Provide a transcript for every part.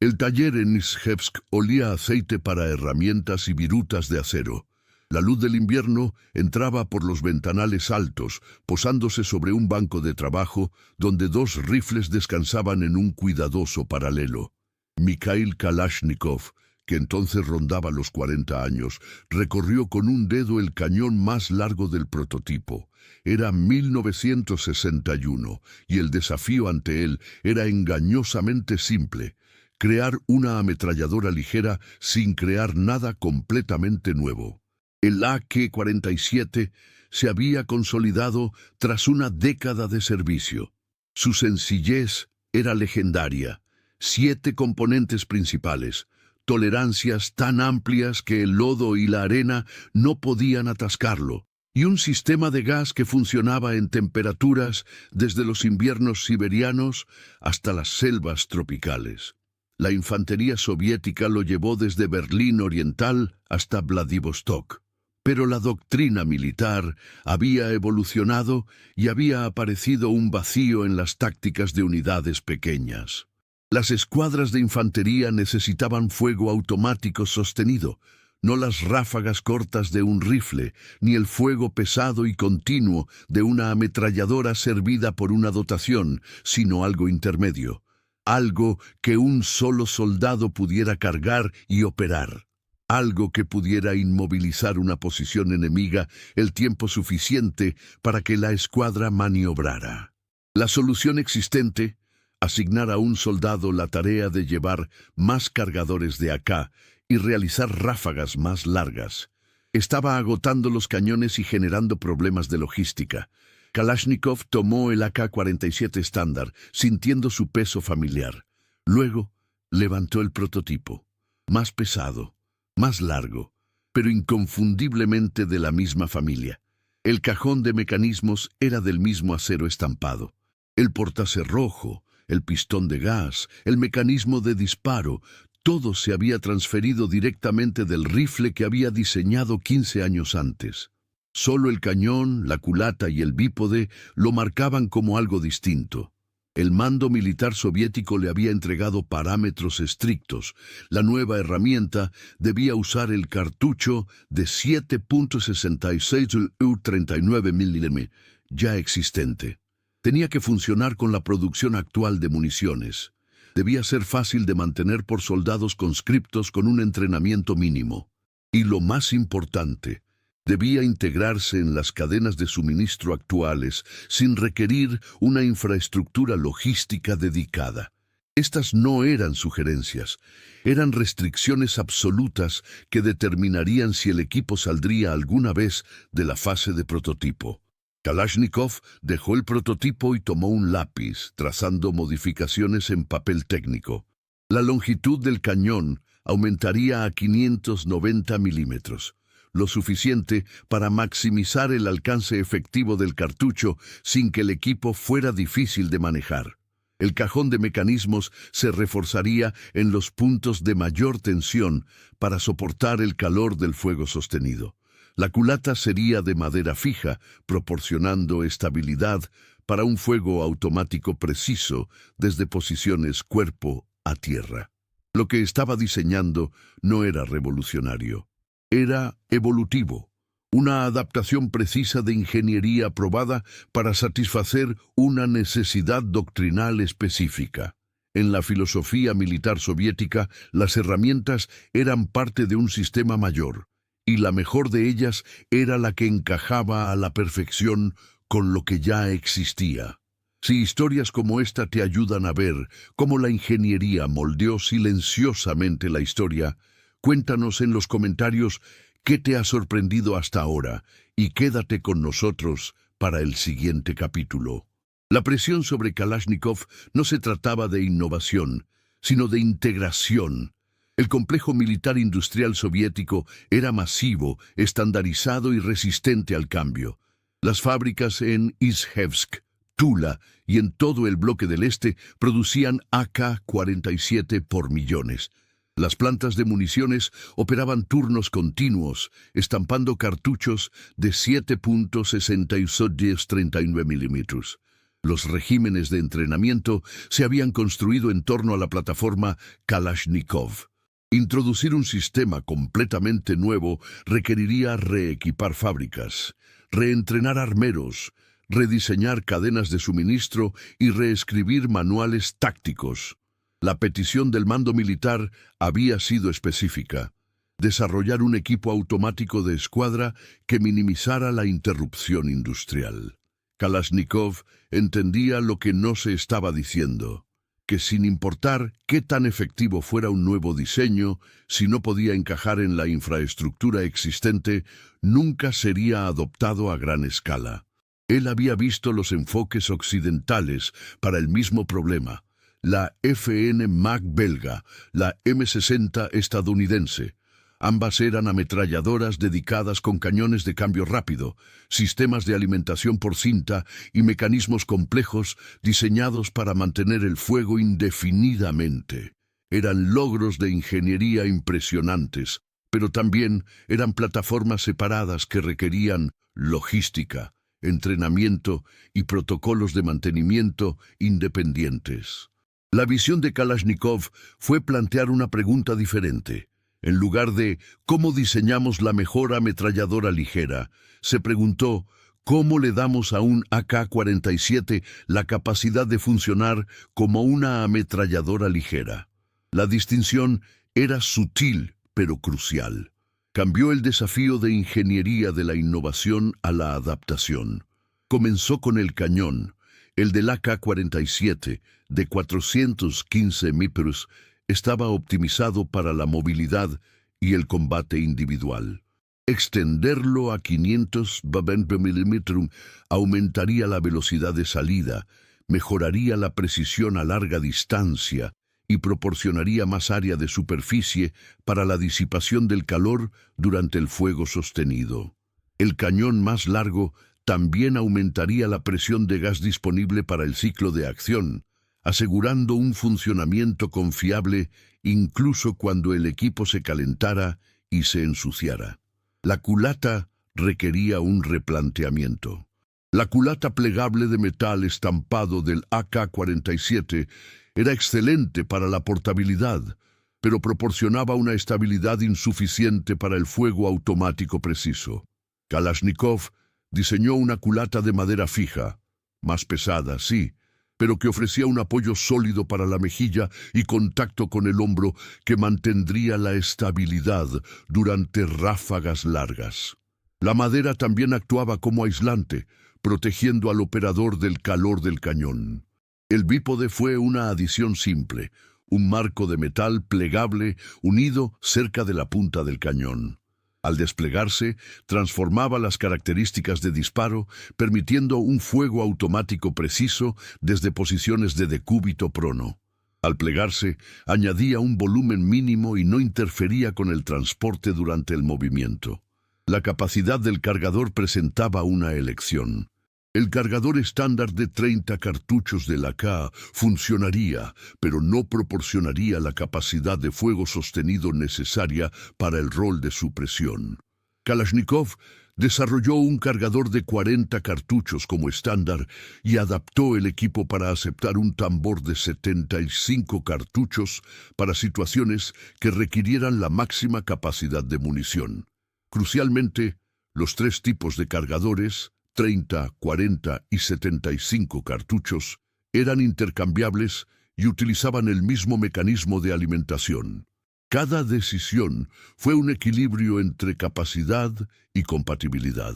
El taller en Izhevsk olía a aceite para herramientas y virutas de acero. La luz del invierno entraba por los ventanales altos, posándose sobre un banco de trabajo donde dos rifles descansaban en un cuidadoso paralelo. Mikhail Kalashnikov, que entonces rondaba los 40 años, recorrió con un dedo el cañón más largo del prototipo. Era 1961, y el desafío ante él era engañosamente simple: crear una ametralladora ligera sin crear nada completamente nuevo. El AK-47 se había consolidado tras una década de servicio. Su sencillez era legendaria. 7 componentes principales, tolerancias tan amplias que el lodo y la arena no podían atascarlo, y un sistema de gas que funcionaba en temperaturas desde los inviernos siberianos hasta las selvas tropicales. La infantería soviética lo llevó desde Berlín Oriental hasta Vladivostok. Pero la doctrina militar había evolucionado y había aparecido un vacío en las tácticas de unidades pequeñas. Las escuadras de infantería necesitaban fuego automático sostenido, no las ráfagas cortas de un rifle, ni el fuego pesado y continuo de una ametralladora servida por una dotación, sino algo intermedio, algo que un solo soldado pudiera cargar y operar. Algo que pudiera inmovilizar una posición enemiga el tiempo suficiente para que la escuadra maniobrara. La solución existente: asignar a un soldado la tarea de llevar más cargadores de AK y realizar ráfagas más largas. Estaba agotando los cañones y generando problemas de logística. Kalashnikov tomó el AK-47 estándar, sintiendo su peso familiar. Luego levantó el prototipo, más pesado, más largo, pero inconfundiblemente de la misma familia. El cajón de mecanismos era del mismo acero estampado. El portacerrojo, el pistón de gas, el mecanismo de disparo, todo se había transferido directamente del rifle que había diseñado 15 años antes. Solo el cañón, la culata y el bípode lo marcaban como algo distinto. El mando militar soviético le había entregado parámetros estrictos. La nueva herramienta debía usar el cartucho de 7.66 U-39 mm, ya existente. Tenía que funcionar con la producción actual de municiones. Debía ser fácil de mantener por soldados conscriptos con un entrenamiento mínimo. Y lo más importante, debía integrarse en las cadenas de suministro actuales sin requerir una infraestructura logística dedicada. Estas no eran sugerencias, eran restricciones absolutas que determinarían si el equipo saldría alguna vez de la fase de prototipo. Kalashnikov dejó el prototipo y tomó un lápiz, trazando modificaciones en papel técnico. La longitud del cañón aumentaría a 590 milímetros. Lo suficiente para maximizar el alcance efectivo del cartucho sin que el equipo fuera difícil de manejar. El cajón de mecanismos se reforzaría en los puntos de mayor tensión para soportar el calor del fuego sostenido. La culata sería de madera fija, proporcionando estabilidad para un fuego automático preciso desde posiciones cuerpo a tierra. Lo que estaba diseñando no era revolucionario. Era evolutivo, una adaptación precisa de ingeniería probada para satisfacer una necesidad doctrinal específica. En la filosofía militar soviética, las herramientas eran parte de un sistema mayor, y la mejor de ellas era la que encajaba a la perfección con lo que ya existía. Si historias como esta te ayudan a ver cómo la ingeniería moldeó silenciosamente la historia, cuéntanos en los comentarios qué te ha sorprendido hasta ahora y quédate con nosotros para el siguiente capítulo. La presión sobre Kalashnikov no se trataba de innovación, sino de integración. El complejo militar industrial soviético era masivo, estandarizado y resistente al cambio. Las fábricas en Izhevsk, Tula y en todo el bloque del este producían AK-47 por millones. Las plantas de municiones operaban turnos continuos, estampando cartuchos de 7.66-39 milímetros. Los regímenes de entrenamiento se habían construido en torno a la plataforma Kalashnikov. Introducir un sistema completamente nuevo requeriría reequipar fábricas, reentrenar armeros, rediseñar cadenas de suministro y reescribir manuales tácticos. La petición del mando militar había sido específica: desarrollar un equipo automático de escuadra que minimizara la interrupción industrial. Kalashnikov entendía lo que no se estaba diciendo, que sin importar qué tan efectivo fuera un nuevo diseño, si no podía encajar en la infraestructura existente, nunca sería adoptado a gran escala. Él había visto los enfoques occidentales para el mismo problema: la FN MAC belga, la M60 estadounidense. Ambas eran ametralladoras dedicadas con cañones de cambio rápido, sistemas de alimentación por cinta y mecanismos complejos diseñados para mantener el fuego indefinidamente. Eran logros de ingeniería impresionantes, pero también eran plataformas separadas que requerían logística, entrenamiento y protocolos de mantenimiento independientes. La visión de Kalashnikov fue plantear una pregunta diferente. En lugar de ¿cómo diseñamos la mejor ametralladora ligera?, se preguntó ¿cómo le damos a un AK-47 la capacidad de funcionar como una ametralladora ligera? La distinción era sutil, pero crucial. Cambió el desafío de ingeniería de la innovación a la adaptación. Comenzó con el cañón. El del AK-47, de 415 milímetros, estaba optimizado para la movilidad y el combate individual. Extenderlo a 520 milímetros aumentaría la velocidad de salida, mejoraría la precisión a larga distancia y proporcionaría más área de superficie para la disipación del calor durante el fuego sostenido. El cañón más largo también aumentaría la presión de gas disponible para el ciclo de acción, asegurando un funcionamiento confiable incluso cuando el equipo se calentara y se ensuciara. La culata requería un replanteamiento. La culata plegable de metal estampado del AK-47 era excelente para la portabilidad, pero proporcionaba una estabilidad insuficiente para el fuego automático preciso. Kalashnikov diseñó una culata de madera fija, más pesada, sí, pero que ofrecía un apoyo sólido para la mejilla y contacto con el hombro que mantendría la estabilidad durante ráfagas largas. La madera también actuaba como aislante, protegiendo al operador del calor del cañón. El bípode fue una adición simple, un marco de metal plegable unido cerca de la punta del cañón. Al desplegarse, transformaba las características de disparo, permitiendo un fuego automático preciso desde posiciones de decúbito prono. Al plegarse, añadía un volumen mínimo y no interfería con el transporte durante el movimiento. La capacidad del cargador presentaba una elección. El cargador estándar de 30 cartuchos del AK funcionaría, pero no proporcionaría la capacidad de fuego sostenido necesaria para el rol de supresión. Kalashnikov desarrolló un cargador de 40 cartuchos como estándar y adaptó el equipo para aceptar un tambor de 75 cartuchos para situaciones que requirieran la máxima capacidad de munición. Crucialmente, los tres tipos de cargadores, 30, 40 y 75 cartuchos, eran intercambiables y utilizaban el mismo mecanismo de alimentación. Cada decisión fue un equilibrio entre capacidad y compatibilidad.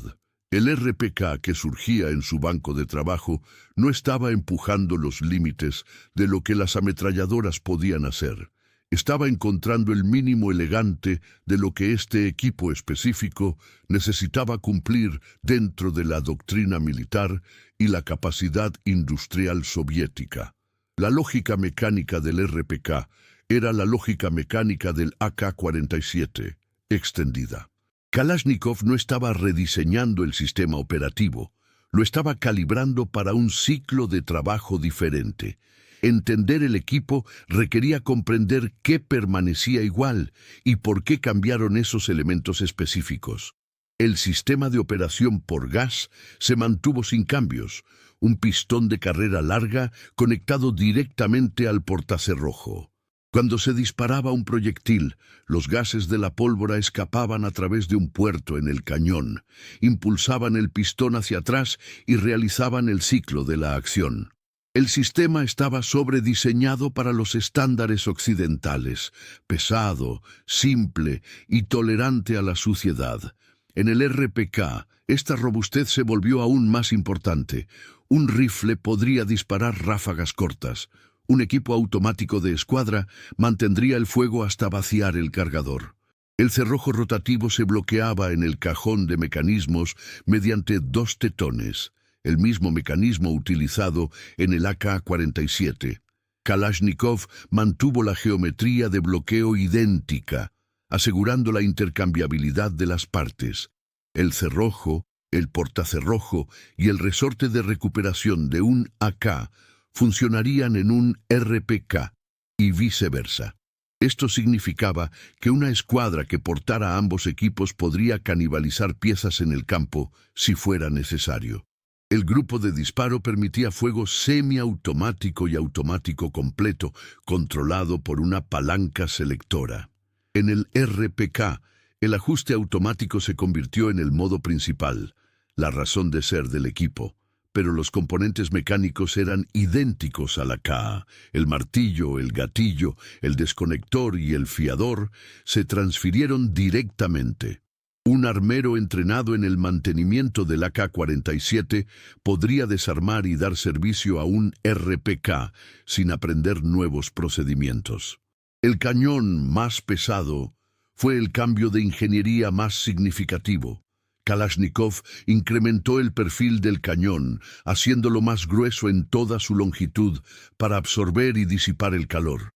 El RPK que surgía en su banco de trabajo no estaba empujando los límites de lo que las ametralladoras podían hacer. Estaba encontrando el mínimo elegante de lo que este equipo específico necesitaba cumplir dentro de la doctrina militar y la capacidad industrial soviética. La lógica mecánica del RPK era la lógica mecánica del AK-47, extendida. Kalashnikov no estaba rediseñando el sistema operativo, lo estaba calibrando para un ciclo de trabajo diferente. Entender el equipo requería comprender qué permanecía igual y por qué cambiaron esos elementos específicos. El sistema de operación por gas se mantuvo sin cambios, un pistón de carrera larga conectado directamente al portacerrojo. Cuando se disparaba un proyectil, los gases de la pólvora escapaban a través de un puerto en el cañón, impulsaban el pistón hacia atrás y realizaban el ciclo de la acción. El sistema estaba sobrediseñado para los estándares occidentales, pesado, simple y tolerante a la suciedad. En el RPK, esta robustez se volvió aún más importante. Un rifle podría disparar ráfagas cortas. Un equipo automático de escuadra mantendría el fuego hasta vaciar el cargador. El cerrojo rotativo se bloqueaba en el cajón de mecanismos mediante 2 tetones, el mismo mecanismo utilizado en el AK-47. Kalashnikov mantuvo la geometría de bloqueo idéntica, asegurando la intercambiabilidad de las partes. El cerrojo, el portacerrojo y el resorte de recuperación de un AK funcionarían en un RPK y viceversa. Esto significaba que una escuadra que portara ambos equipos podría canibalizar piezas en el campo si fuera necesario. El grupo de disparo permitía fuego semiautomático y automático completo, controlado por una palanca selectora. En el RPK, el ajuste automático se convirtió en el modo principal, la razón de ser del equipo. Pero los componentes mecánicos eran idénticos a la KA. El martillo, el gatillo, el desconector y el fiador se transfirieron directamente. Un armero entrenado en el mantenimiento del AK-47 podría desarmar y dar servicio a un RPK sin aprender nuevos procedimientos. El cañón más pesado fue el cambio de ingeniería más significativo. Kalashnikov incrementó el perfil del cañón, haciéndolo más grueso en toda su longitud para absorber y disipar el calor.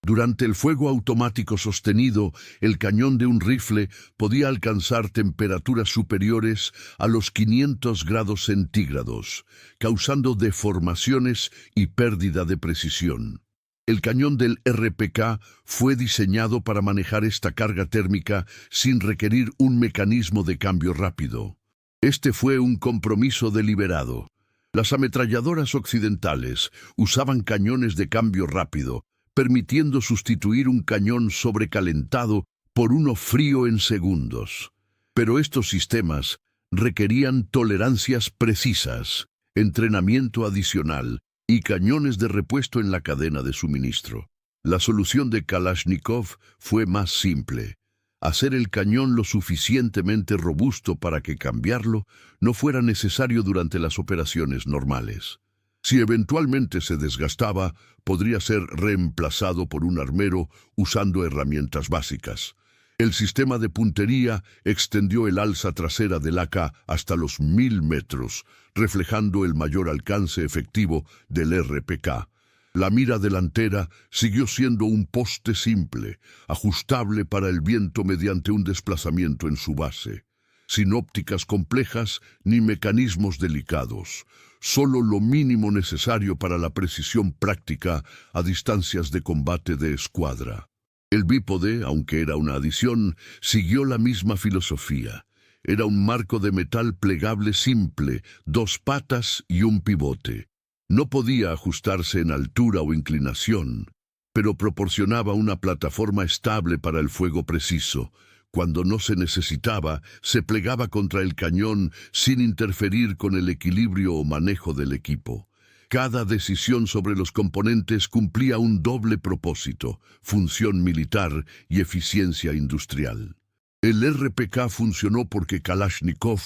Durante el fuego automático sostenido, el cañón de un rifle podía alcanzar temperaturas superiores a los 500 grados centígrados, causando deformaciones y pérdida de precisión. El cañón del RPK fue diseñado para manejar esta carga térmica sin requerir un mecanismo de cambio rápido. Este fue un compromiso deliberado. Las ametralladoras occidentales usaban cañones de cambio rápido, permitiendo sustituir un cañón sobrecalentado por uno frío en segundos. Pero estos sistemas requerían tolerancias precisas, entrenamiento adicional y cañones de repuesto en la cadena de suministro. La solución de Kalashnikov fue más simple: hacer el cañón lo suficientemente robusto para que cambiarlo no fuera necesario durante las operaciones normales. Si eventualmente se desgastaba, podría ser reemplazado por un armero usando herramientas básicas. El sistema de puntería extendió el alza trasera del AK hasta los 1000 metros, reflejando el mayor alcance efectivo del RPK. La mira delantera siguió siendo un poste simple, ajustable para el viento mediante un desplazamiento en su base. Sin ópticas complejas ni mecanismos delicados, solo lo mínimo necesario para la precisión práctica a distancias de combate de escuadra. El bípode, aunque era una adición, siguió la misma filosofía. Era un marco de metal plegable simple, 2 patas y un pivote. No podía ajustarse en altura o inclinación, pero proporcionaba una plataforma estable para el fuego preciso. Cuando no se necesitaba, se plegaba contra el cañón sin interferir con el equilibrio o manejo del equipo. Cada decisión sobre los componentes cumplía un doble propósito: función militar y eficiencia industrial. El RPK funcionó porque Kalashnikov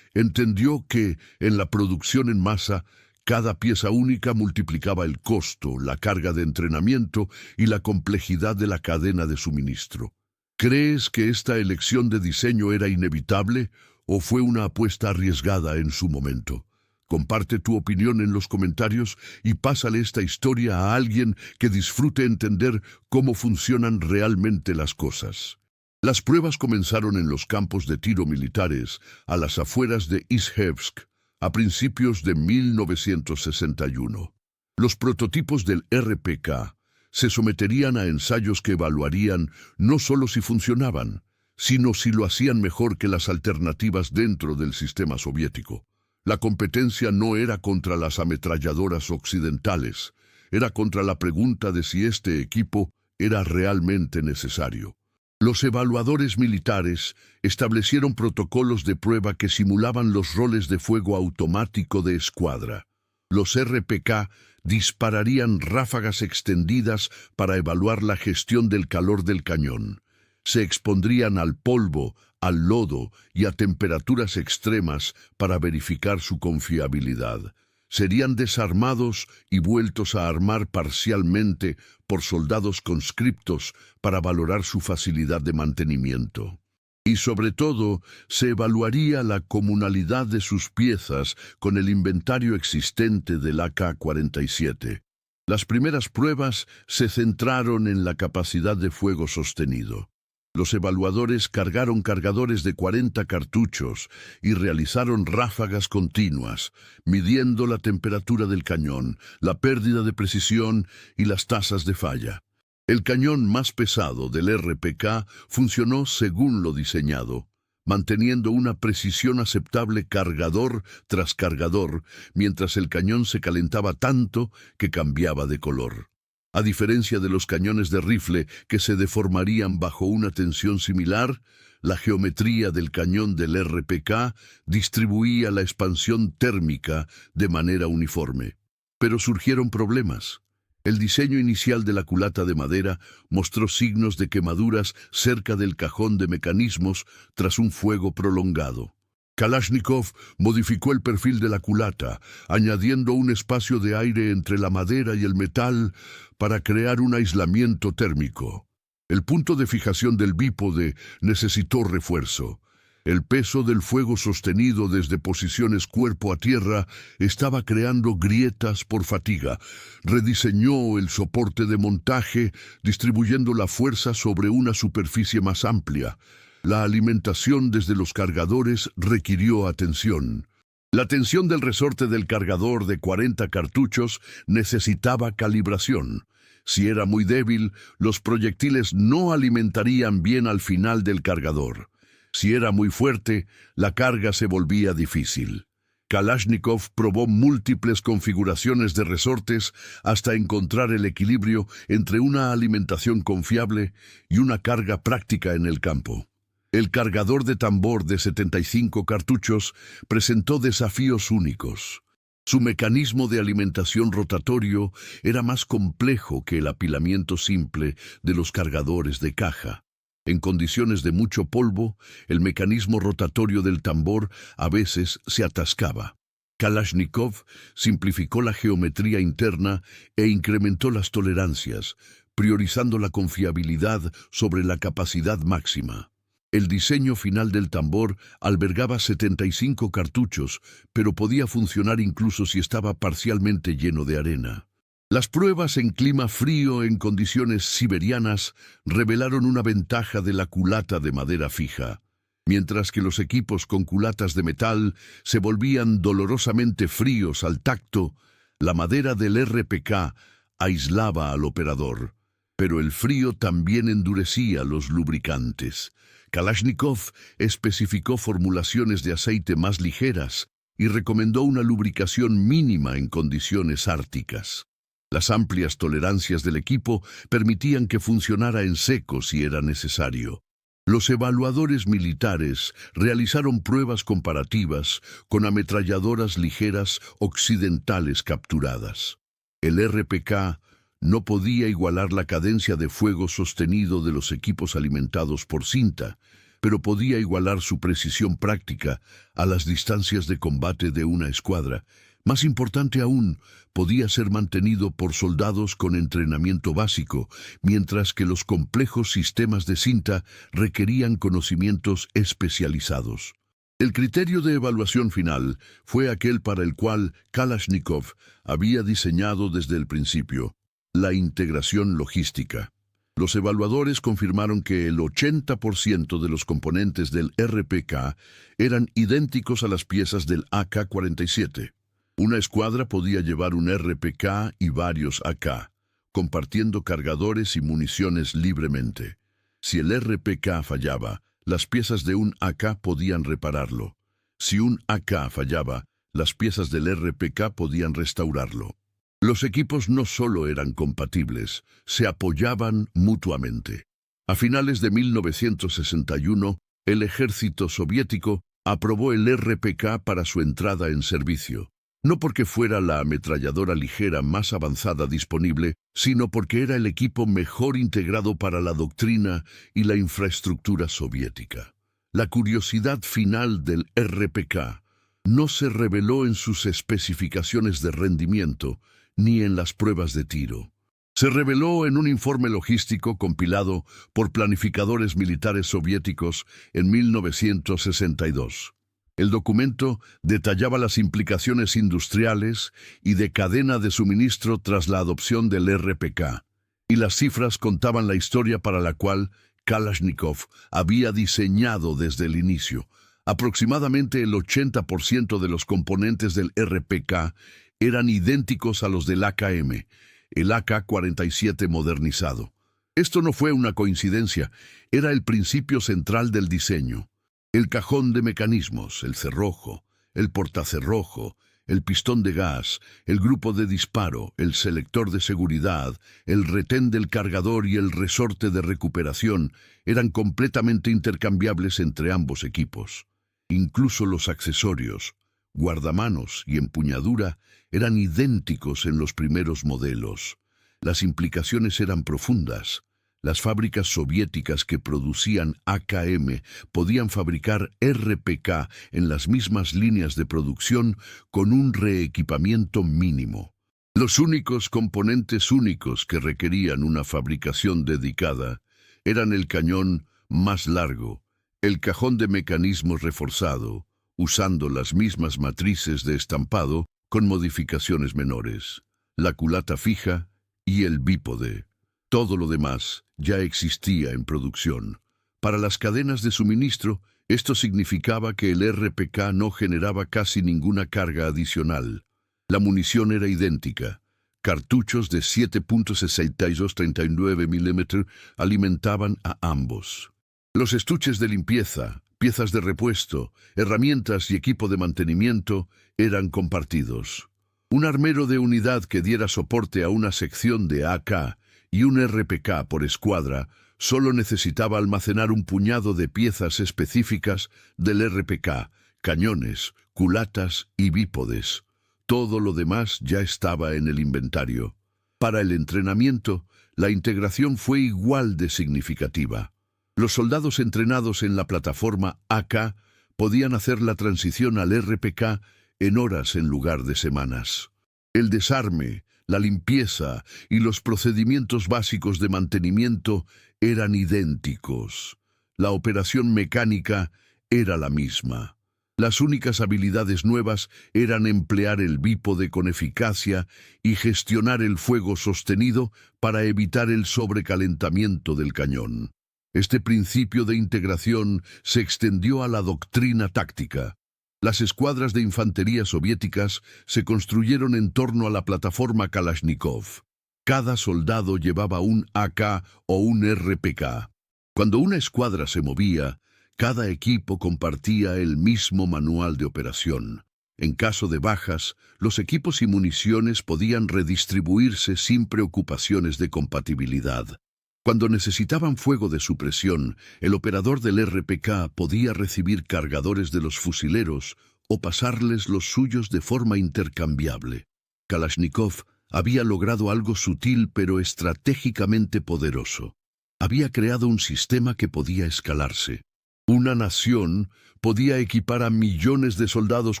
entendió que, en la producción en masa, cada pieza única multiplicaba el costo, la carga de entrenamiento y la complejidad de la cadena de suministro. ¿Crees que esta elección de diseño era inevitable o fue una apuesta arriesgada en su momento? Comparte tu opinión en los comentarios y pásale esta historia a alguien que disfrute entender cómo funcionan realmente las cosas. Las pruebas comenzaron en los campos de tiro militares a las afueras de Izhevsk a principios de 1961. Los prototipos del RPK se someterían a ensayos que evaluarían no solo si funcionaban, sino si lo hacían mejor que las alternativas dentro del sistema soviético. La competencia no era contra las ametralladoras occidentales, era contra la pregunta de si este equipo era realmente necesario. Los evaluadores militares establecieron protocolos de prueba que simulaban los roles de fuego automático de escuadra. Los RPK dispararían ráfagas extendidas para evaluar la gestión del calor del cañón. Se expondrían al polvo, al lodo y a temperaturas extremas para verificar su confiabilidad. Serían desarmados y vueltos a armar parcialmente por soldados conscriptos para valorar su facilidad de mantenimiento. Y sobre todo, se evaluaría la comunalidad de sus piezas con el inventario existente del AK-47. Las primeras pruebas se centraron en la capacidad de fuego sostenido. Los evaluadores cargaron cargadores de 40 cartuchos y realizaron ráfagas continuas, midiendo la temperatura del cañón, la pérdida de precisión y las tasas de falla. El cañón más pesado del RPK funcionó según lo diseñado, manteniendo una precisión aceptable cargador tras cargador, mientras el cañón se calentaba tanto que cambiaba de color. A diferencia de los cañones de rifle que se deformarían bajo una tensión similar, la geometría del cañón del RPK distribuía la expansión térmica de manera uniforme. Pero surgieron problemas. El diseño inicial de la culata de madera mostró signos de quemaduras cerca del cajón de mecanismos tras un fuego prolongado. Kalashnikov modificó el perfil de la culata, añadiendo un espacio de aire entre la madera y el metal para crear un aislamiento térmico. El punto de fijación del bípode necesitó refuerzo. El peso del fuego sostenido desde posiciones cuerpo a tierra estaba creando grietas por fatiga. Rediseñó el soporte de montaje, distribuyendo la fuerza sobre una superficie más amplia. La alimentación desde los cargadores requirió atención. La tensión del resorte del cargador de 40 cartuchos necesitaba calibración. Si era muy débil, los proyectiles no alimentarían bien al final del cargador. Si era muy fuerte, la carga se volvía difícil. Kalashnikov probó múltiples configuraciones de resortes hasta encontrar el equilibrio entre una alimentación confiable y una carga práctica en el campo. El cargador de tambor de 75 cartuchos presentó desafíos únicos. Su mecanismo de alimentación rotatorio era más complejo que el apilamiento simple de los cargadores de caja. En condiciones de mucho polvo, el mecanismo rotatorio del tambor a veces se atascaba. Kalashnikov simplificó la geometría interna e incrementó las tolerancias, priorizando la confiabilidad sobre la capacidad máxima. El diseño final del tambor albergaba 75 cartuchos, pero podía funcionar incluso si estaba parcialmente lleno de arena. Las pruebas en clima frío en condiciones siberianas revelaron una ventaja de la culata de madera fija, mientras que los equipos con culatas de metal se volvían dolorosamente fríos al tacto. La madera del RPK aislaba al operador, pero el frío también endurecía los lubricantes. Kalashnikov especificó formulaciones de aceite más ligeras y recomendó una lubricación mínima en condiciones árticas. Las amplias tolerancias del equipo permitían que funcionara en seco si era necesario. Los evaluadores militares realizaron pruebas comparativas con ametralladoras ligeras occidentales capturadas. El RPK no podía igualar la cadencia de fuego sostenido de los equipos alimentados por cinta, pero podía igualar su precisión práctica a las distancias de combate de una escuadra. Más importante aún, podía ser mantenido por soldados con entrenamiento básico, mientras que los complejos sistemas de cinta requerían conocimientos especializados. El criterio de evaluación final fue aquel para el cual Kalashnikov había diseñado desde el principio: la integración logística. Los evaluadores confirmaron que el 80% de los componentes del RPK eran idénticos a las piezas del AK-47. Una escuadra podía llevar un RPK y varios AK, compartiendo cargadores y municiones libremente. Si el RPK fallaba, las piezas de un AK podían repararlo. Si un AK fallaba, Las piezas del RPK podían restaurarlo. Los equipos no solo eran compatibles, se apoyaban mutuamente. A finales de 1961, el ejército soviético aprobó el RPK para su entrada en servicio. No porque fuera la ametralladora ligera más avanzada disponible, sino porque era el equipo mejor integrado para la doctrina y la infraestructura soviética. La curiosidad final del RPK no se reveló en sus especificaciones de rendimiento ni en las pruebas de tiro. Se reveló en un informe logístico compilado por planificadores militares soviéticos en 1962. El documento detallaba las implicaciones industriales y de cadena de suministro tras la adopción del RPK, y las cifras contaban la historia para la cual Kalashnikov había diseñado desde el inicio. Aproximadamente el 80% de los componentes del RPK eran idénticos a los del AKM, el AK-47 modernizado. Esto no fue una coincidencia, era el principio central del diseño. El cajón de mecanismos, el cerrojo, el portacerrojo, el pistón de gas, el grupo de disparo, el selector de seguridad, el retén del cargador y el resorte de recuperación eran completamente intercambiables entre ambos equipos. Incluso los accesorios, guardamanos y empuñadura eran idénticos en los primeros modelos. Las implicaciones eran profundas. Las fábricas soviéticas que producían AKM podían fabricar RPK en las mismas líneas de producción con un reequipamiento mínimo. Los únicos componentes únicos que requerían una fabricación dedicada eran el cañón más largo, el cajón de mecanismos reforzado, usando las mismas matrices de estampado con modificaciones menores, la culata fija y el bípode. Todo lo demás ya existía en producción. Para las cadenas de suministro, esto significaba que el RPK no generaba casi ninguna carga adicional. La munición era idéntica. Cartuchos de 7.62-39 mm alimentaban a ambos. Los estuches de limpieza, piezas de repuesto, herramientas y equipo de mantenimiento eran compartidos. Un armero de unidad que diera soporte a una sección de AK y un RPK por escuadra solo necesitaba almacenar un puñado de piezas específicas del RPK, cañones, culatas y bípodes. Todo lo demás ya estaba en el inventario. Para el entrenamiento, la integración fue igual de significativa. Los soldados entrenados en la plataforma AK podían hacer la transición al RPK en horas en lugar de semanas. El desarme, la limpieza y los procedimientos básicos de mantenimiento eran idénticos. La operación mecánica era la misma. Las únicas habilidades nuevas eran emplear el bípode con eficacia y gestionar el fuego sostenido para evitar el sobrecalentamiento del cañón. Este principio de integración se extendió a la doctrina táctica. Las escuadras de infantería soviéticas se construyeron en torno a la plataforma Kalashnikov. Cada soldado llevaba un AK o un RPK. Cuando una escuadra se movía, cada equipo compartía el mismo manual de operación. En caso de bajas, los equipos y municiones podían redistribuirse sin preocupaciones de compatibilidad. Cuando necesitaban fuego de supresión, el operador del RPK podía recibir cargadores de los fusileros o pasarles los suyos de forma intercambiable. Kalashnikov había logrado algo sutil pero estratégicamente poderoso. Había creado un sistema que podía escalarse. Una nación podía equipar a millones de soldados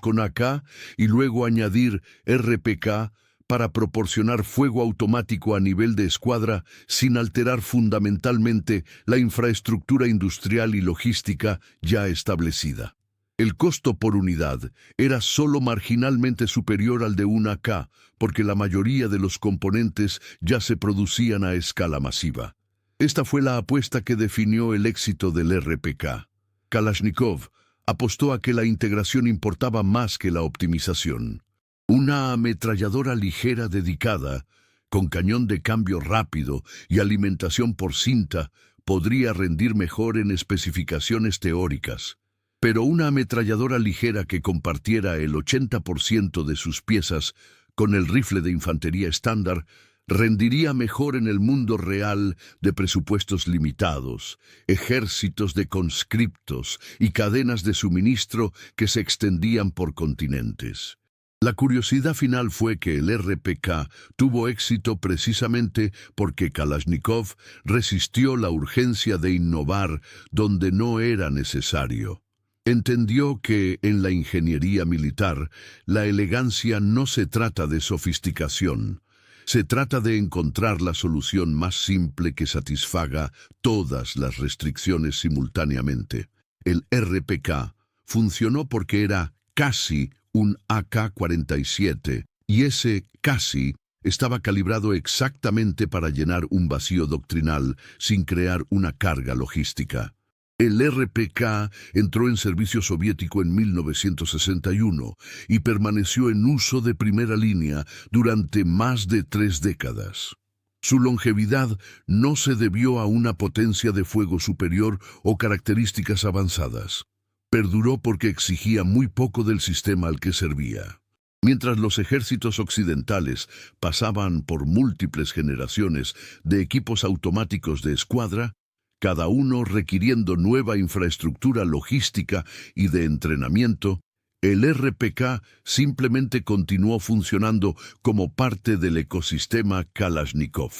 con AK y luego añadir RPK para proporcionar fuego automático a nivel de escuadra sin alterar fundamentalmente la infraestructura industrial y logística ya establecida. El costo por unidad era solo marginalmente superior al de un AK, porque la mayoría de los componentes ya se producían a escala masiva. Esta fue la apuesta que definió el éxito del RPK. Kalashnikov apostó a que la integración importaba más que la optimización. Una ametralladora ligera dedicada, con cañón de cambio rápido y alimentación por cinta, podría rendir mejor en especificaciones teóricas. pero una ametralladora ligera que compartiera el 80% de sus piezas con el rifle de infantería estándar rendiría mejor en el mundo real de presupuestos limitados, ejércitos de conscriptos y cadenas de suministro que se extendían por continentes. La curiosidad final fue que el RPK tuvo éxito precisamente porque Kalashnikov resistió la urgencia de innovar donde no era necesario. Entendió que en la ingeniería militar la elegancia no se trata de sofisticación. Se trata de encontrar la solución más simple que satisfaga todas las restricciones simultáneamente. El RPK funcionó porque era casi un AK-47, y ese casi estaba calibrado exactamente para llenar un vacío doctrinal sin crear una carga logística. El RPK entró en servicio soviético en 1961 y permaneció en uso de primera línea durante más de 3 décadas. Su longevidad no se debió a una potencia de fuego superior o características avanzadas. Perduró porque exigía muy poco del sistema al que servía. Mientras los ejércitos occidentales pasaban por múltiples generaciones de equipos automáticos de escuadra, cada uno requiriendo nueva infraestructura logística y de entrenamiento, el RPK simplemente continuó funcionando como parte del ecosistema Kalashnikov.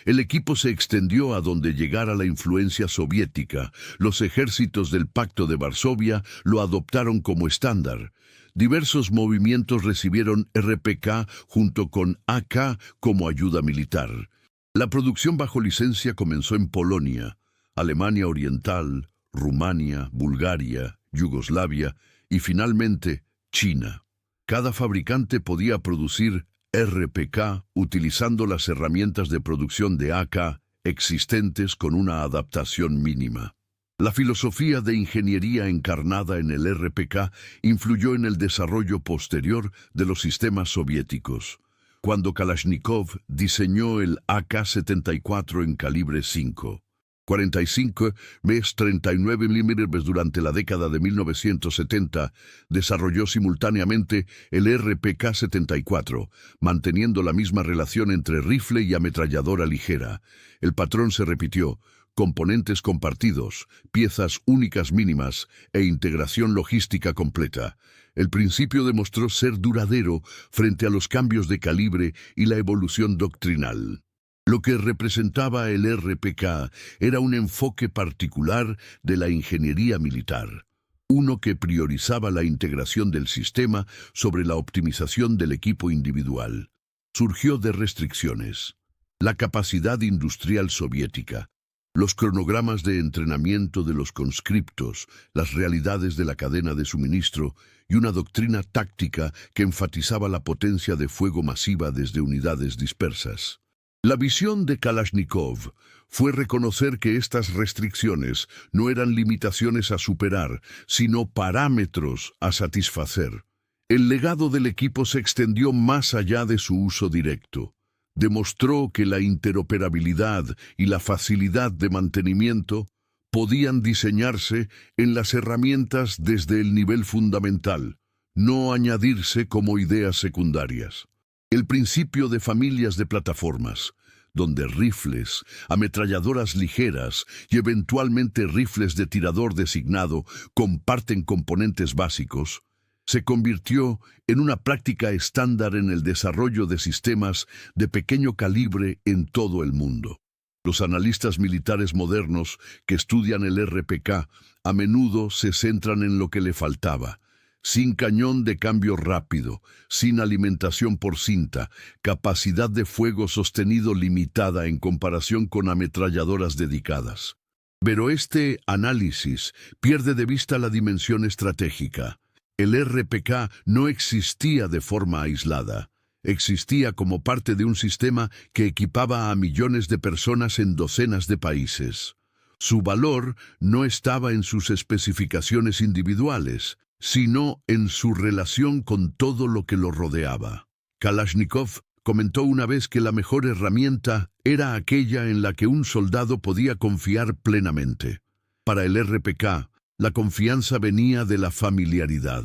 El equipo se extendió a donde llegara la influencia soviética. Los ejércitos del Pacto de Varsovia lo adoptaron como estándar. Diversos movimientos recibieron RPK junto con AK como ayuda militar. La producción bajo licencia comenzó en Polonia, Alemania Oriental, Rumania, Bulgaria, Yugoslavia y finalmente China. Cada fabricante podía producir RPK utilizando las herramientas de producción de AK existentes con una adaptación mínima. La filosofía de ingeniería encarnada en el RPK influyó en el desarrollo posterior de los sistemas soviéticos. Cuando Kalashnikov diseñó el AK-74 en calibre 5, 45 x 39 mm durante la década de 1970, desarrolló simultáneamente el RPK-74, manteniendo la misma relación entre rifle y ametralladora ligera. El patrón se repitió: componentes compartidos, piezas únicas mínimas e integración logística completa. El principio demostró ser duradero frente a los cambios de calibre y la evolución doctrinal. Lo que representaba el RPK era un enfoque particular de la ingeniería militar, uno que priorizaba la integración del sistema sobre la optimización del equipo individual. Surgió de restricciones: la capacidad industrial soviética, los cronogramas de entrenamiento de los conscriptos, las realidades de la cadena de suministro y una doctrina táctica que enfatizaba la potencia de fuego masiva desde unidades dispersas. La visión de Kalashnikov fue reconocer que estas restricciones no eran limitaciones a superar, sino parámetros a satisfacer. El legado del equipo se extendió más allá de su uso directo. Demostró que la interoperabilidad y la facilidad de mantenimiento podían diseñarse en las herramientas desde el nivel fundamental, no añadirse como ideas secundarias. El principio de familias de plataformas, donde rifles, ametralladoras ligeras y eventualmente rifles de tirador designado comparten componentes básicos, se convirtió en una práctica estándar en el desarrollo de sistemas de pequeño calibre en todo el mundo. Los analistas militares modernos que estudian el RPK a menudo se centran en lo que le faltaba: sin cañón de cambio rápido, sin alimentación por cinta, capacidad de fuego sostenido limitada en comparación con ametralladoras dedicadas. Pero este análisis pierde de vista la dimensión estratégica. El RPK no existía de forma aislada. Existía como parte de un sistema que equipaba a millones de personas en docenas de países. Su valor no estaba en sus especificaciones individuales, sino en su relación con todo lo que lo rodeaba. Kalashnikov comentó una vez que la mejor herramienta era aquella en la que un soldado podía confiar plenamente. Para el RPK, La confianza venía de la familiaridad.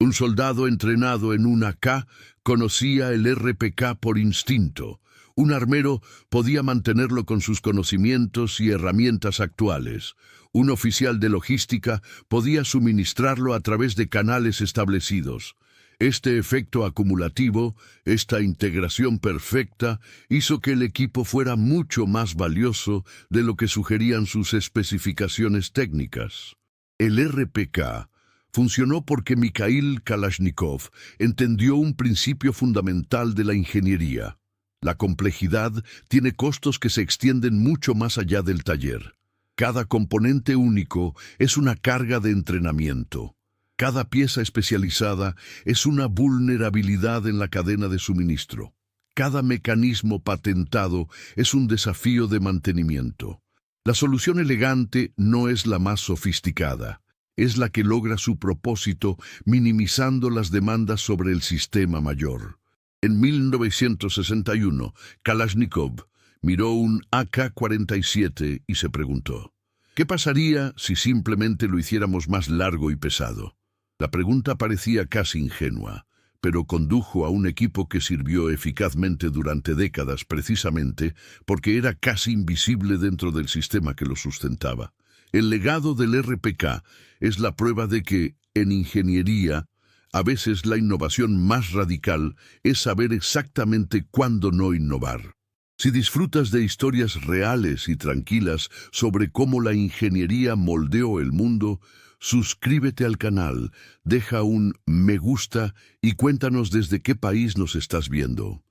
Un soldado entrenado en un AK conocía el RPK por instinto. Un armero podía mantenerlo con sus conocimientos y herramientas actuales. Un oficial de logística podía suministrarlo a través de canales establecidos. Este efecto acumulativo, esta integración perfecta, hizo que el equipo fuera mucho más valioso de lo que sugerían sus especificaciones técnicas. El RPK funcionó porque Mikhail Kalashnikov entendió un principio fundamental de la ingeniería. La complejidad tiene costos que se extienden mucho más allá del taller. Cada componente único es una carga de entrenamiento. Cada pieza especializada es una vulnerabilidad en la cadena de suministro. Cada mecanismo patentado es un desafío de mantenimiento. La solución elegante no es la más sofisticada, es la que logra su propósito minimizando las demandas sobre el sistema mayor. En 1961, Kalashnikov miró un AK-47 y se preguntó, ¿qué pasaría si simplemente lo hiciéramos más largo y pesado? La pregunta parecía casi ingenua, pero condujo a un equipo que sirvió eficazmente durante décadas precisamente porque era casi invisible dentro del sistema que lo sustentaba. El legado del RPK es la prueba de que, en ingeniería, a veces la innovación más radical es saber exactamente cuándo no innovar. Si disfrutas de historias reales y tranquilas sobre cómo la ingeniería moldeó el mundo, suscríbete al canal, deja un me gusta y cuéntanos desde qué país nos estás viendo.